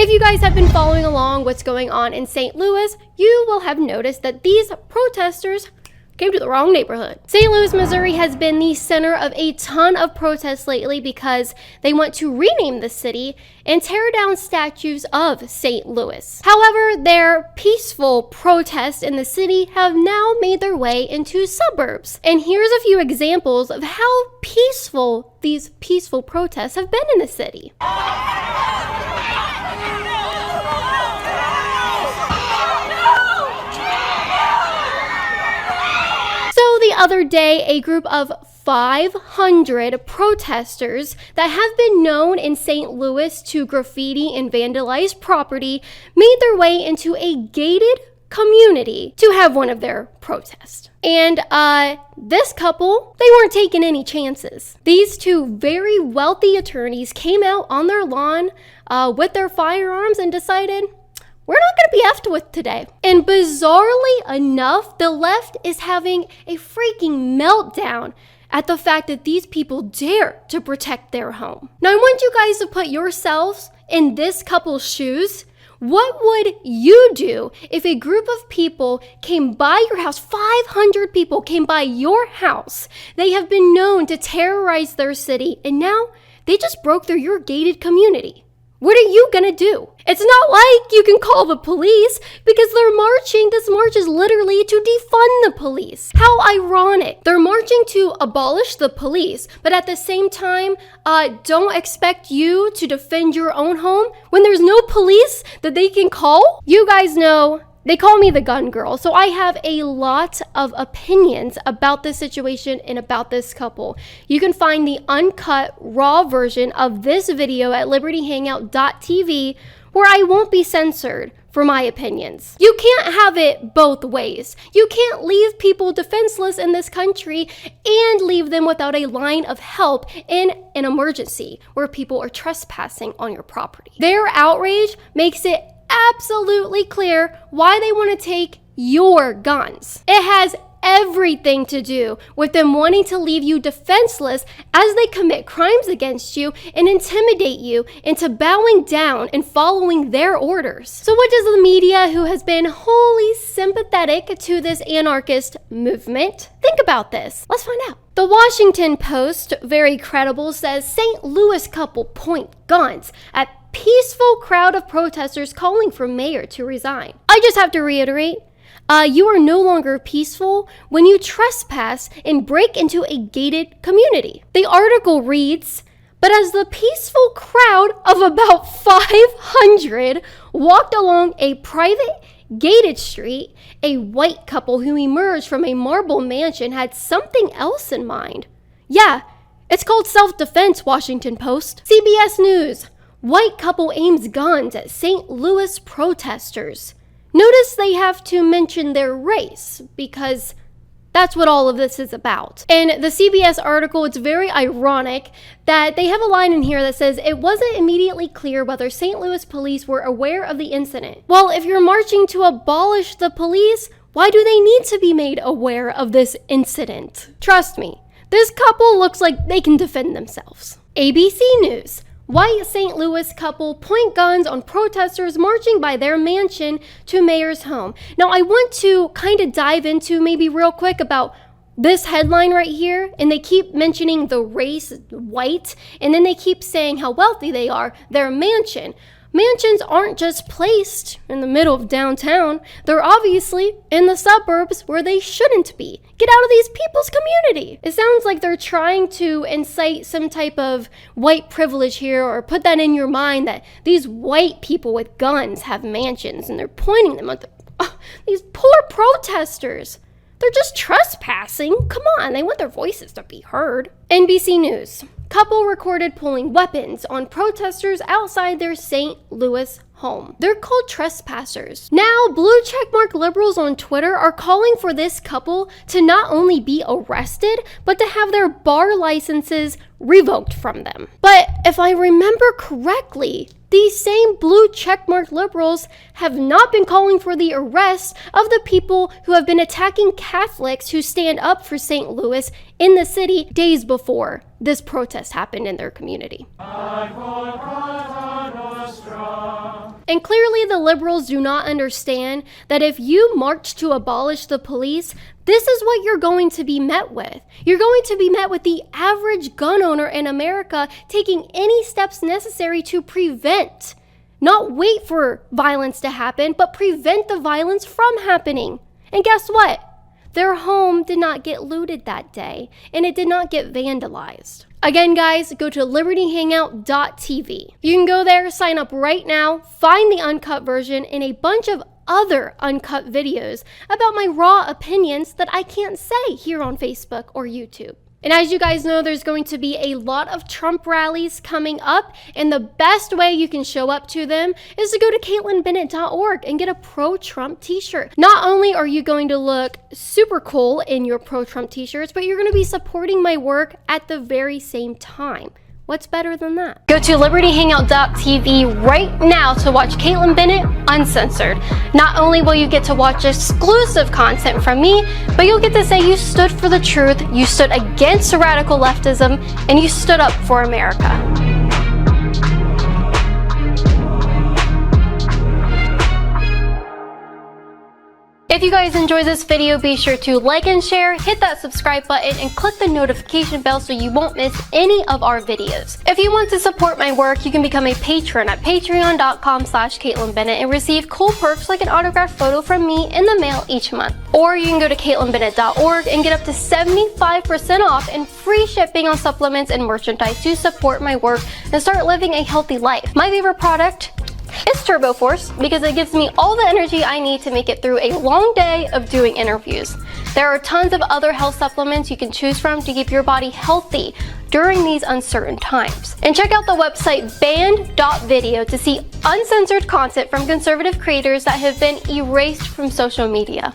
If you guys have been following along what's going on in St. Louis, you will have noticed that these protesters came to the wrong neighborhood. St. Louis, Missouri has been the center of a ton of protests lately because they want to rename the city and tear down statues of St. Louis. However, their peaceful protests in the city have now made their way into suburbs. And here's a few examples of how peaceful these peaceful protests have been in the city. The other day, a group of 500 protesters that have been known in St. Louis to graffiti and vandalize property made their way into a gated community to have one of their protests. And this couple, they weren't taking any chances. These two very wealthy attorneys came out on their lawn with their firearms and decided, we're not going to be effed with today. And bizarrely enough, the left is having a freaking meltdown at the fact that these people dare to protect their home. Now, I want you guys to put yourselves in this couple's shoes. What would you do if a group of people came by your house, 500 people came by your house? They have been known to terrorize their city, and now they just broke through your gated community. What are you gonna do? It's not like you can call the police because they're marching. This march is literally to defund the police. How ironic. They're marching to abolish the police, but at the same time, don't expect you to defend your own home when there's no police that they can call. You guys know, they call me the gun girl, so I have a lot of opinions about this situation and about this couple. You can find the uncut, raw version of this video at libertyhangout.tv, where I won't be censored for my opinions. You can't have it both ways. You can't leave people defenseless in this country and leave them without a line of help in an emergency where people are trespassing on your property. Their outrage makes it absolutely clear why they want to take your guns. It has everything to do with them wanting to leave you defenseless as they commit crimes against you and intimidate you into bowing down and following their orders. So what does the media, who has been wholly sympathetic to this anarchist movement, think about this? Let's find out. The Washington Post, very credible, says St. Louis couple point guns at peaceful crowd of protesters calling for mayor to resign. I just have to reiterate, you are no longer peaceful when you trespass and break into a gated community. The article reads, but as the peaceful crowd of about 500 walked along a private gated street, a white couple who emerged from a marble mansion had something else in mind. Yeah, it's called self-defense, Washington Post. CBS News. White couple aims guns at St. Louis protesters. Notice they have to mention their race because that's what all of this is about. In the CBS article, it's very ironic that they have a line in here that says it wasn't immediately clear whether St. Louis police were aware of the incident. Well, if you're marching to abolish the police, why do they need to be made aware of this incident? Trust me, this couple looks like they can defend themselves. ABC News. White St. Louis couple point guns on protesters marching by their mansion to mayor's home. Now, I want to kind of dive into maybe real quick about this headline right here, and they keep mentioning the race white, and then they keep saying how wealthy they are, their mansion. Mansions aren't just placed in the middle of downtown. They're obviously in the suburbs where they shouldn't be. Get out of these people's community. It sounds like they're trying to incite some type of white privilege here, or put that in your mind that these white people with guns have mansions and they're pointing them at these poor protesters. They're just trespassing. Come on, they want their voices to be heard. NBC News. Couple recorded pulling weapons on protesters outside their St. Louis home. They're called trespassers. Now, blue checkmark liberals on Twitter are calling for this couple to not only be arrested, but to have their bar licenses revoked from them. But if I remember correctly, these same blue checkmark liberals have not been calling for the arrest of the people who have been attacking Catholics who stand up for St. Louis in the city days before this protest happened in their community. And clearly the liberals do not understand that if you march to abolish the police, this is what you're going to be met with. You're going to be met with the average gun owner in America taking any steps necessary to prevent, not wait for violence to happen, but prevent the violence from happening. And guess what? Their home did not get looted that day, and it did not get vandalized. Again, guys, go to libertyhangout.tv. You can go there, sign up right now, find the uncut version and a bunch of other uncut videos about my raw opinions that I can't say here on Facebook or YouTube. And as you guys know, there's going to be a lot of Trump rallies coming up, and the best way you can show up to them is to go to CaitlinBennett.org and get a pro-Trump t-shirt. Not only are you going to look super cool in your pro-Trump t-shirts, but you're going to be supporting my work at the very same time. What's better than that? Go to libertyhangout.tv right now to watch Caitlin Bennett Uncensored. Not only will you get to watch exclusive content from me, but you'll get to say you stood for the truth, you stood against radical leftism, and you stood up for America. If you guys enjoyed this video, be sure to like and share, hit that subscribe button, and click the notification bell so you won't miss any of our videos. If you want to support my work, you can become a patron at patreon.com/CaitlinBennett and receive cool perks like an autographed photo from me in the mail each month. Or you can go to CaitlinBennett.org and get up to 75% off and free shipping on supplements and merchandise to support my work and start living a healthy life. My favorite product? It's Turbo Force because it gives me all the energy I need to make it through a long day of doing interviews. There are tons of other health supplements you can choose from to keep your body healthy during these uncertain times. And check out the website banned.video to see uncensored content from conservative creators that have been erased from social media.